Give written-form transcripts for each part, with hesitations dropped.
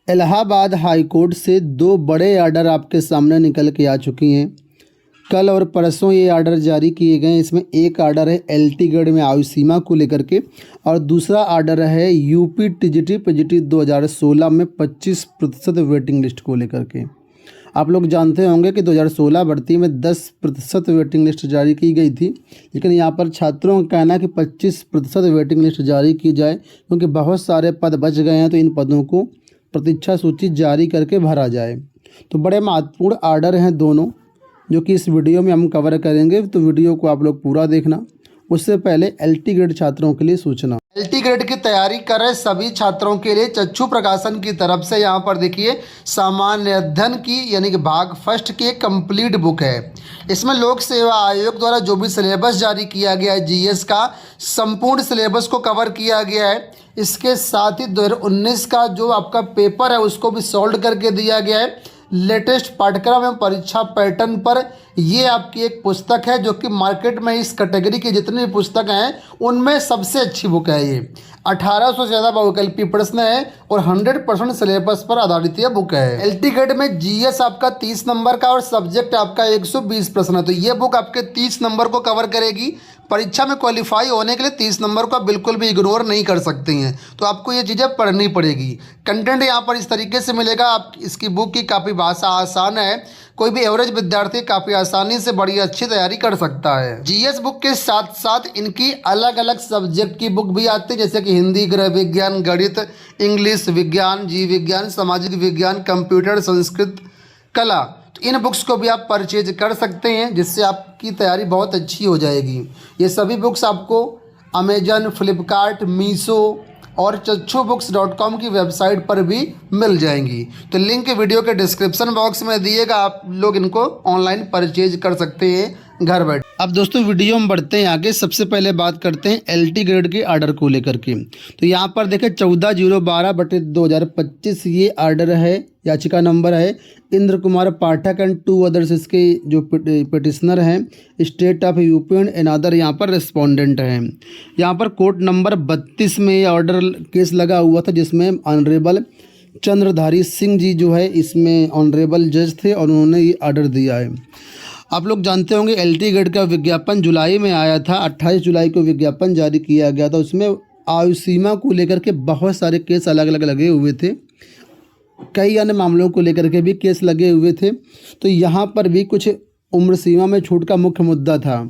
Allahabad high court से दो बड़े आर्डर आपके सामने निकल के आ चुकी हैं। कल और परसों ये आर्डर जारी किए गए हैं। इसमें एक आर्डर है एलटी ग्रेड में आयु सीमा को लेकर के और दूसरा आर्डर है यूपी टीजीटी पीजीटी 2016 में 25% वेटिंग लिस्ट को लेकर के। आप लोग जानते होंगे कि 2016 भर्ती में 10% वेटिंग लिस्ट जारी की गई थी, लेकिन यहाँ पर छात्रों का कहना है कि 25% वेटिंग लिस्ट जारी की जाए, क्योंकि बहुत सारे पद बच गए हैं, तो इन पदों को प्रतीक्षा सूची जारी करके भरा जाए। तो बड़े महत्वपूर्ण आर्डर हैं दोनों, जो कि इस वीडियो में हम कवर करेंगे, तो वीडियो को आप लोग पूरा देखना। उससे पहले एलटी ग्रेड छात्रों के लिए सूचना। एलटी ग्रेड की तैयारी कर रहे सभी छात्रों के लिए चक्षु प्रकाशन की तरफ से यहाँ पर देखिए सामान्य अध्ययन की यानी कि भाग फर्स्ट की एक कंप्लीट बुक है। इसमें लोक सेवा आयोग द्वारा जो भी सिलेबस जारी किया गया है जीएस का संपूर्ण सिलेबस को कवर किया गया है। इसके साथ ही 2019 का जो आपका पेपर है उसको भी सॉल्व करके दिया गया है। लेटेस्ट पाठ्यक्रम एवं परीक्षा पैटर्न पर ये आपकी एक पुस्तक है, जो कि मार्केट में इस कैटेगरी की जितनी भी पुस्तक हैं उनमें सबसे अच्छी बुक है। ये 1800 से ज़्यादा बहुविकल्पी प्रश्न है और 100% सिलेबस पर आधारित यह बुक है। एलटी ग्रेड में जीएस आपका 30 नंबर का और सब्जेक्ट आपका 120 प्रश्न है, तो ये बुक आपके 30 नंबर को कवर करेगी। परीक्षा में क्वालिफाई होने के लिए 30 नंबर को आप बिल्कुल भी इग्नोर नहीं कर सकते हैं, तो आपको ये चीज़ें पढ़नी पड़ेगी। कंटेंट यहाँ पर इस तरीके से मिलेगा। आप इसकी बुक की काफ़ी भाषा आसान है, कोई भी एवरेज विद्यार्थी काफ़ी आसानी से बड़ी अच्छी तैयारी कर सकता है। जीएस बुक के साथ साथ इनकी अलग अलग सब्जेक्ट की बुक भी आती है, जैसे कि हिंदी, गृह विज्ञान, गणित, इंग्लिश, विज्ञान, जीव विज्ञान, सामाजिक विज्ञान, कंप्यूटर, संस्कृत, कला। इन बुक्स को भी आप परचेज कर सकते हैं, जिससे आपकी तैयारी बहुत अच्छी हो जाएगी। ये सभी बुक्स आपको अमेजन, फ्लिपकार्ट, मीशो और chachubooks.com की वेबसाइट पर भी मिल जाएंगी। तो लिंक वीडियो के डिस्क्रिप्शन बॉक्स में दिएगा, आप लोग इनको ऑनलाइन परचेज कर सकते हैं घर बैठे। अब दोस्तों वीडियो में बढ़ते हैं आगे। सबसे पहले बात करते हैं एलटी ग्रेड के आर्डर को लेकर के। तो यहाँ पर देखें 14/012/2025 ये आर्डर है, याचिका नंबर है। इंद्र कुमार पाठक एंड 2 अदर्स इसके जो पिटिशनर हैं, state of UP and another यहाँ पर रिस्पोंडेंट हैं। यहाँ पर कोर्ट नंबर 32 में ये ऑर्डर केस लगा हुआ था, जिसमें ऑनरेबल चंद्रधारी सिंह जी जो है इसमें ऑनरेबल जज थे और उन्होंने ये आर्डर दिया है। आप लोग जानते होंगे एलटी ग्रेड का विज्ञापन जुलाई में आया था, 28 जुलाई को विज्ञापन जारी किया गया था। उसमें आयु सीमा को लेकर के बहुत सारे केस अलग अलग लगे हुए थे, कई अन्य मामलों को लेकर के भी केस लगे हुए थे। तो यहाँ पर भी कुछ उम्र सीमा में छूट का मुख्य मुद्दा था,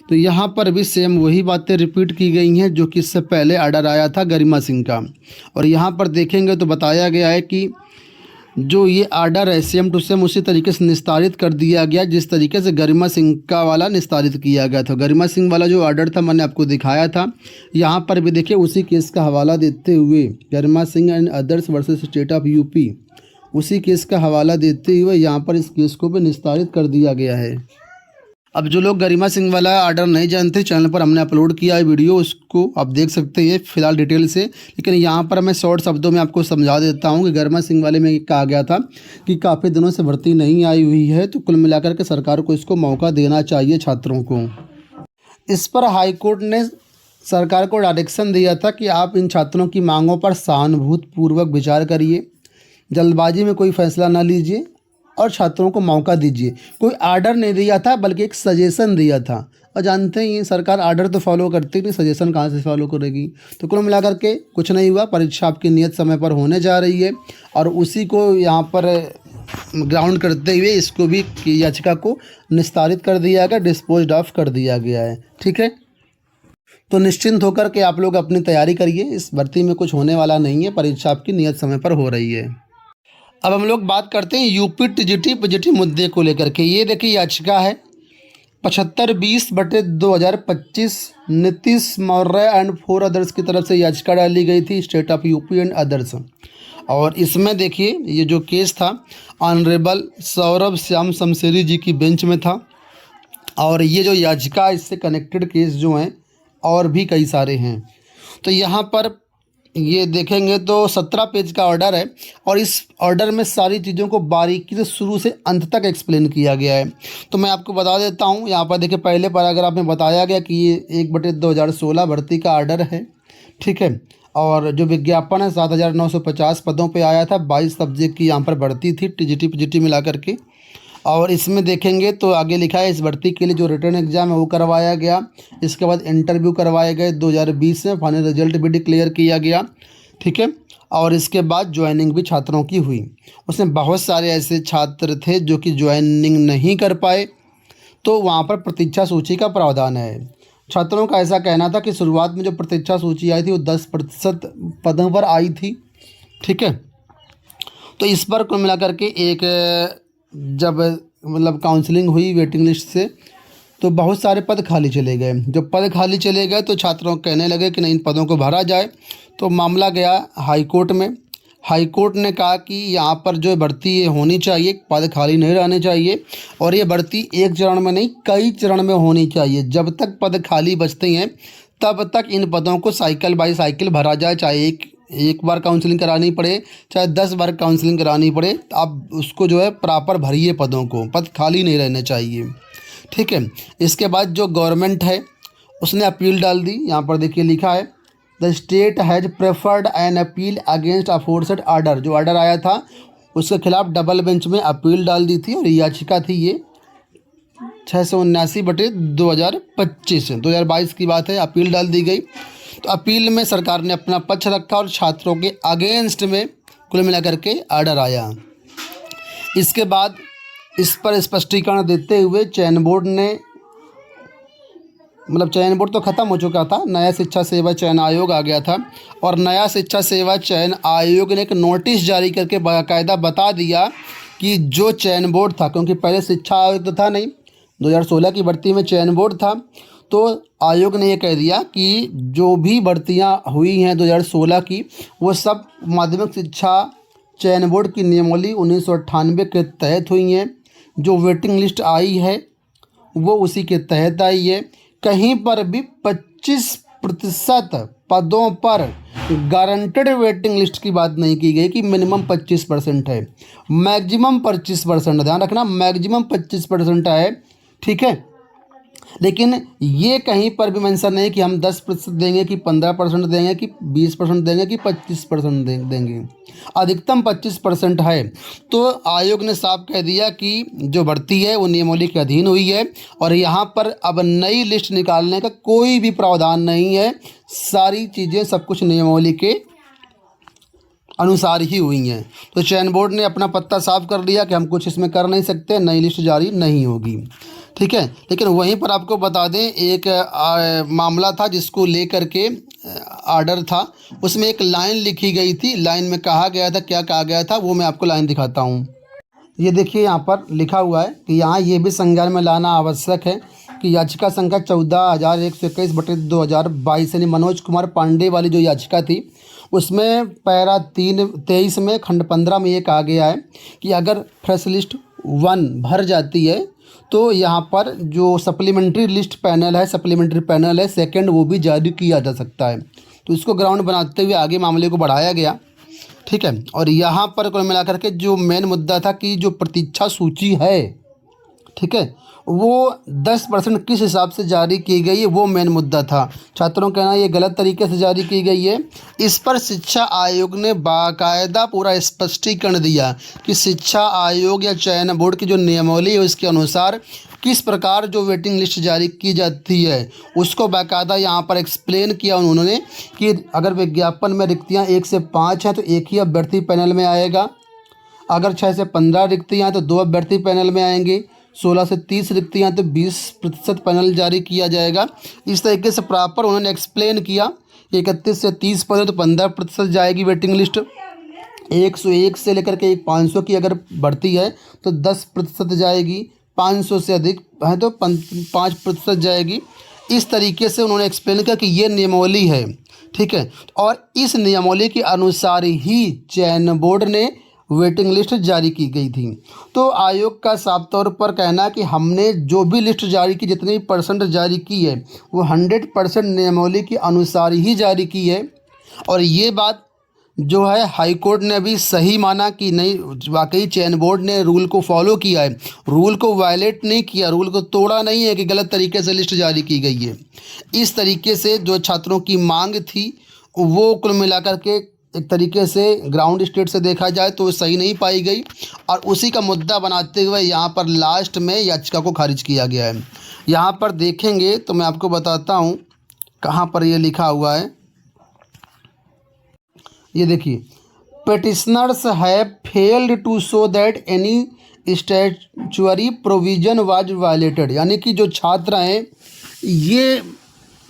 तो यहाँ पर भी सेम वही बातें रिपीट की गई हैं जो कि इससे पहले आर्डर आया था गरिमा सिंह का। और यहाँ पर देखेंगे तो बताया गया है कि जो ये आर्डर है सेम टू सेम उसी तरीके से निस्तारित कर दिया गया जिस तरीके से गरिमा सिंह का वाला निस्तारित किया गया था। गरिमा सिंह वाला जो आर्डर था मैंने आपको दिखाया था, यहाँ पर भी देखिए उसी केस का हवाला देते हुए Garima Singh and others versus state of UP, उसी केस का हवाला देते हुए यहाँ पर इस केस को भी निस्तारित कर दिया गया है। अब जो लोग गरिमा सिंह वाला आर्डर नहीं जानते, चैनल पर हमने अपलोड किया है वीडियो, उसको आप देख सकते हैं फिलहाल डिटेल से। लेकिन यहाँ पर मैं शॉर्ट शब्दों में आपको समझा देता हूँ कि गरिमा सिंह वाले में कहा गया था कि काफ़ी दिनों से भर्ती नहीं आई हुई है, तो कुल मिलाकर के सरकार को इसको मौका देना चाहिए छात्रों को। इस पर हाई कोर्ट ने सरकार को डायरेक्शन दिया था कि आप इन छात्रों की मांगों पर सहानुभूतिपूर्वक विचार करिए, जल्दबाजी में कोई फैसला ना लीजिए और छात्रों को मौका दीजिए। कोई आर्डर नहीं दिया था बल्कि एक सजेशन दिया था, और जानते ही सरकार आर्डर तो फॉलो करती नहीं, सजेशन कहाँ से फॉलो करेगी। तो कुल मिलाकर के कुछ नहीं हुआ। परीक्षा आपकी नियत समय पर होने जा रही है और उसी को यहाँ पर ग्राउंड करते हुए इसको भी याचिका को निस्तारित कर दिया गया, डिस्पोज ऑफ कर दिया गया है। ठीक है, तो निश्चिंत होकर के आप लोग अपनी तैयारी करिए। इस भर्ती में कुछ होने वाला नहीं है, परीक्षा आपकी नियत समय पर हो रही है। अब हम लोग बात करते हैं यूपी टीजीटी पीजीटी मुद्दे को लेकर के। ये देखिए याचिका है 75/20/2025 नीतीश मौर्य एंड 4 अदर्स की तरफ से याचिका डाली गई थी, state of UP and others. और इसमें देखिए ये जो केस था ऑनरेबल सौरभ श्याम शमशेरी जी की बेंच में था। और ये जो याचिका इससे कनेक्टेड केस जो हैं और भी कई सारे हैं। तो यहाँ पर ये देखेंगे तो 17 पेज का ऑर्डर है और इस ऑर्डर में सारी चीज़ों को बारीकी से शुरू से अंत तक एक्सप्लेन किया गया है। तो मैं आपको बता देता हूँ। यहाँ पर देखिए पहले पैराग्राफ में बताया गया कि ये 1/2016 भर्ती का ऑर्डर है, ठीक है। और जो विज्ञापन है 7,950 पदों पे आया था। 22 सब्जेक्ट की यहाँ पर भर्ती थी, टीजीटी पीजीटी मिला करके। और इसमें देखेंगे तो आगे लिखा है इस भर्ती के लिए जो रिटर्न एग्ज़ाम है वो करवाया गया। इसके बाद इंटरव्यू करवाए गए 2020 में, फाइनल रिजल्ट भी डिक्लेयर किया गया। ठीक है। और इसके बाद ज्वाइनिंग भी छात्रों की हुई। उसमें बहुत सारे ऐसे छात्र थे जो कि ज्वाइनिंग नहीं कर पाए, तो वहाँ पर प्रतीक्षा सूची का प्रावधान है। छात्रों का ऐसा कहना था कि शुरुआत में जो प्रतीक्षा सूची आई थी वो 10% पदों पर आई थी। ठीक है। तो इस पर कुल मिलाकर के एक जब मतलब काउंसलिंग हुई वेटिंग लिस्ट से, तो बहुत सारे पद खाली चले गए। जब पद खाली चले गए तो छात्रों कहने लगे कि नहीं, इन पदों को भरा जाए। तो मामला गया हाई कोर्ट में। हाई कोर्ट ने कहा कि यहाँ पर जो भर्ती ये होनी चाहिए, पद खाली नहीं रहने चाहिए, और ये भर्ती एक चरण में नहीं कई चरण में होनी चाहिए। जब तक पद खाली बचते हैं तब तक इन पदों को साइकिल बाई साइकिल भरा जाए, चाहे एक बार काउंसलिंग करानी पड़े, चाहे 10 बार काउंसलिंग करानी पड़े, आप उसको जो है प्रॉपर भरिए, पदों को, पद खाली नहीं रहने चाहिए। ठीक है। इसके बाद जो गवर्नमेंट है उसने अपील डाल दी। यहाँ पर देखिए लिखा है the state has preferred an appeal against aforesaid order. जो आर्डर आया था उसके खिलाफ डबल बेंच में अपील डाल दी थी, और याचिका थी ये 679/2025, 2022 की बात है। अपील डाल दी गई। तो अपील में सरकार ने अपना पक्ष रखा और छात्रों के अगेंस्ट में कुल मिलाकर के आर्डर आया। इसके बाद इस पर स्पष्टीकरण देते हुए चयन बोर्ड ने, मतलब चयन बोर्ड तो ख़त्म हो चुका था, नया शिक्षा सेवा चयन आयोग आ गया था, और नया शिक्षा सेवा चयन आयोग ने एक नोटिस जारी करके बाकायदा बता दिया कि जो चयन बोर्ड था, क्योंकि पहले शिक्षा आयोग तो था नहीं, 2016 की भर्ती में चयन बोर्ड था, तो आयोग ने ये कह दिया कि जो भी भर्तियां हुई हैं 2016 की, वो सब माध्यमिक शिक्षा चयन बोर्ड की नियमावली 1998 के तहत हुई हैं। जो वेटिंग लिस्ट आई है वो उसी के तहत आई है। कहीं पर भी 25% पदों पर गारंटेड वेटिंग लिस्ट की बात नहीं की गई कि मिनिमम 25% है, मैक्सिमम 25%। ध्यान रखना, मैक्सिमम 25% है। ठीक है। लेकिन ये कहीं पर भी मेंशन नहीं कि हम 10% देंगे, कि 15% देंगे, कि 20% देंगे, कि 25% देंगे। अधिकतम 25% है। तो आयोग ने साफ कह दिया कि जो भर्ती है वो नियमावली के अधीन हुई है, और यहाँ पर अब नई लिस्ट निकालने का कोई भी प्रावधान नहीं है। सारी चीज़ें सब कुछ नियमावली के अनुसार ही हुई हैं। तो चयन बोर्ड ने अपना पत्ता साफ कर दिया कि हम कुछ इसमें कर नहीं सकते, नई लिस्ट जारी नहीं होगी। ठीक है। लेकिन वहीं पर आपको बता दें एक मामला था जिसको लेकर के आर्डर था, उसमें एक लाइन लिखी गई थी। लाइन में कहा गया था, क्या कहा गया था, वो मैं आपको लाइन दिखाता हूँ। ये देखिए यहाँ पर लिखा हुआ है कि यहाँ ये भी संज्ञान में लाना आवश्यक है कि याचिका संख्या 14,121/2022 यानी मनोज कुमार पांडे वाली जो याचिका थी, उसमें पैरा 23 में खंड 15 में ये कहा गया है कि अगर फ्रेश लिस्ट 1 भर जाती है तो यहाँ पर जो सप्लीमेंट्री लिस्ट पैनल है, सप्लीमेंट्री पैनल है सेकंड, वो भी जारी किया जा सकता है। तो इसको ग्राउंड बनाते हुए आगे मामले को बढ़ाया गया। ठीक है। और यहाँ पर कुल मिलाकर के जो मेन मुद्दा था कि जो प्रतीक्षा सूची है, ठीक है, वो 10% किस हिसाब से जारी की गई है, वो मेन मुद्दा था। छात्रों का कहना ये गलत तरीके से जारी की गई है। इस पर शिक्षा आयोग ने बाकायदा पूरा स्पष्टीकरण दिया कि शिक्षा आयोग या चयन बोर्ड की जो नियमावली है उसके अनुसार किस प्रकार जो वेटिंग लिस्ट जारी की जाती है, उसको बाकायदा यहाँ पर एक्सप्लेन किया उन्होंने कि अगर विज्ञापन में रिक्तियाँ 1 से 5 हैं तो एक ही अभ्यर्थी पैनल में आएगा, अगर 6 से 15 रिक्तियाँ हैं तो 2 अभ्यर्थी पैनल में आएंगे, 16 से 30 रिक्तियाँ तो 20% पैनल जारी किया जाएगा। इस तरीके से प्रॉपर उन्होंने एक्सप्लेन किया। 31 से 30 पद है तो 15% जाएगी वेटिंग लिस्ट। 101 से लेकर के 500 की अगर भर्ती है तो 10% जाएगी, 500 से अधिक है तो 5% जाएगी। इस तरीके से उन्होंने एक्सप्लेन किया कि ये नियमावली है। ठीक है। और इस नियमावली के अनुसार ही चयन बोर्ड ने वेटिंग लिस्ट जारी की गई थी। तो आयोग का साफ तौर पर कहना कि हमने जो भी लिस्ट जारी की, जितनी परसेंट जारी की है, वो 100% नियमावली के अनुसार ही जारी की है। और ये बात जो है हाई कोर्ट ने भी सही माना कि नहीं, वाकई चयन बोर्ड ने रूल को फॉलो किया है, रूल को वायलेट नहीं किया, रूल को तोड़ा नहीं है कि गलत तरीके से लिस्ट जारी की गई है। इस तरीके से जो छात्रों की मांग थी वो कुल मिलाकर के एक तरीके से ग्राउंड स्टेट से देखा जाए तो सही नहीं पाई गई और उसी का मुद्दा बनाते हुए यहाँ पर लास्ट में याचिका को खारिज किया गया है। यहाँ पर देखेंगे तो मैं आपको बताता हूँ कहाँ पर ये लिखा हुआ है। ये देखिए, petitioners have failed to show that any statutory provision was violated, यानी कि जो छात्र हैं ये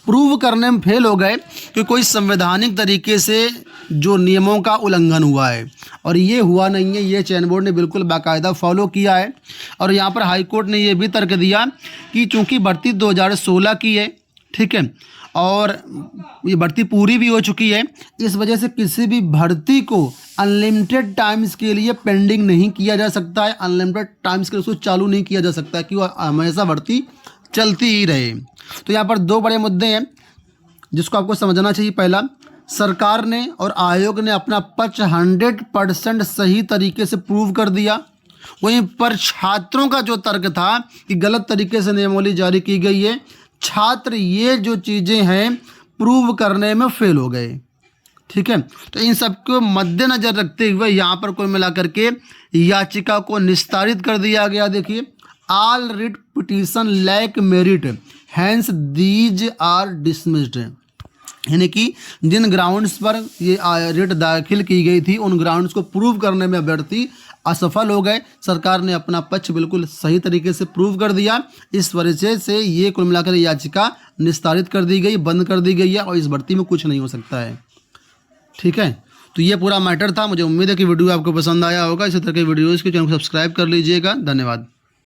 प्रूव करने में फेल हो गए कि कोई संवैधानिक तरीके से जो नियमों का उल्लंघन हुआ है, और ये हुआ नहीं है। ये चयन बोर्ड ने बिल्कुल बाकायदा फॉलो किया है। और यहाँ पर हाई कोर्ट ने ये भी तर्क दिया कि चूँकि भर्ती 2016 की है, ठीक है, और ये भर्ती पूरी भी हो चुकी है, इस वजह से किसी भी भर्ती को अनलिमिटेड टाइम्स के लिए पेंडिंग नहीं किया जा सकता है, अनलिमिटेड टाइम्स के लिए उसको चालू नहीं किया जा सकता है कि वो हमेशा भर्ती चलती ही रहे। तो यहाँ पर दो बड़े मुद्दे हैं जिसको आपको समझना चाहिए। पहला, सरकार ने और आयोग ने अपना पक्ष 100% सही तरीके से प्रूव कर दिया। वहीं पर छात्रों का जो तर्क था कि गलत तरीके से नियमावली जारी की गई है, छात्र ये जो चीज़ें हैं प्रूव करने में फेल हो गए, ठीक है। तो इन सबको मद्देनज़र रखते हुए यहाँ पर कुल मिलाकर के याचिका को निस्तारित कर दिया गया। देखिए, all writ petition lack merit hence these are dismissed, यानी कि जिन ग्राउंड्स पर ये रिट दाखिल की गई थी उन ग्राउंड्स को प्रूव करने में अभ्यर्थी असफल हो गए। सरकार ने अपना पक्ष बिल्कुल सही तरीके से प्रूव कर दिया। इस वजह से ये कुल मिलाकर याचिका निस्तारित कर दी गई, बंद कर दी गई है और इस भर्ती में कुछ नहीं हो सकता है, ठीक है। तो ये पूरा मैटर था। मुझे उम्मीद है कि वीडियो आपको पसंद आया होगा। इसी तरह के वीडियोज़ के चैनल को सब्सक्राइब कर लीजिएगा। धन्यवाद।